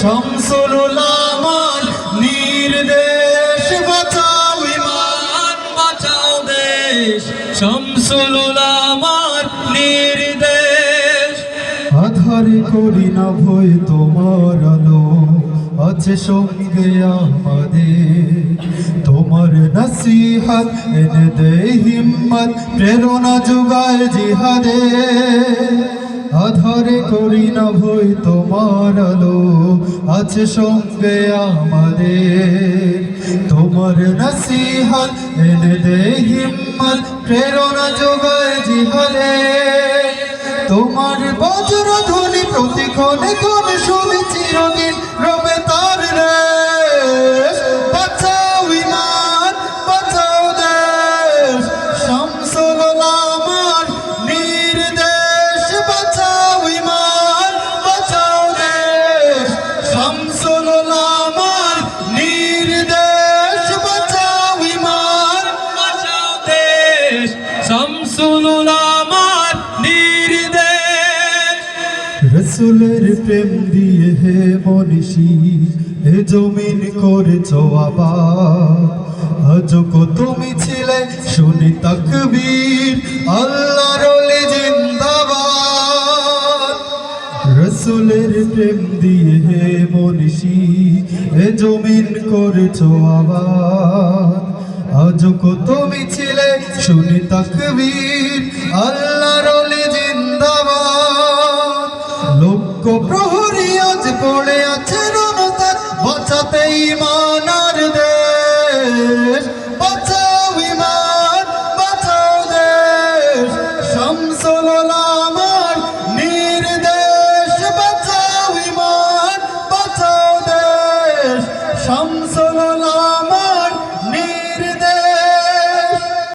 শামসুল উলামার নির্দেশ বাঁচাও ঈমান বাঁচাও দেশ শামসুল উলামার নির্দেশ আধারে করি না ভয় তোমার আলো আছে সঙ্গে আমাদের তোমার নসিহত এনে দে হিম্মত প্রেরণা যোগায় জিহাদে আধারে করি না ভয় তোমার আলো আছে সঙ্গে আমাদের তোমার নসিহত এনে দে হিম্মত প্রেরণা যোগায় জিহাদে তোমার বজ্রধ্বনি প্রতিক্ষণে ক্ষণে শুনি চিরদিন রবে তার রেশ বাঁচাও ঈমান বাঁচাও দেশ শামসুল উলামার নির্দেশ বাঁচাও ঈমান বাঁচাও দেশ শামসুল উলামার নির্দেশ বাঁচাও ঈমান বাঁচাও দেশ শামসুল উলামার রসুলের প্রেম দিয়ে হে মনীষী হে জমিন করেছো আবাদ আজও তুমি ছিলে শুনি তাকবীর আল্লাহর ওলি জিন্দাবাদ রসুলের প্রেম দিয়ে হে মনীষী হে জমিন করেছো আবাদ আজও তুমি ছিলে শুনি তাকবীর আল্লাহর ওলি জিন্দাবাদ লক্ষ প্রহরী আজ পড়ে আছে রণতার বাঁচাতে ঈমানার দেশ বাঁচাও ঈমান বাঁচাও দেশ শামসুল উলামার নির্দেশ বাঁচাও ঈমান বাঁচাও দেশ শামসুল উলামার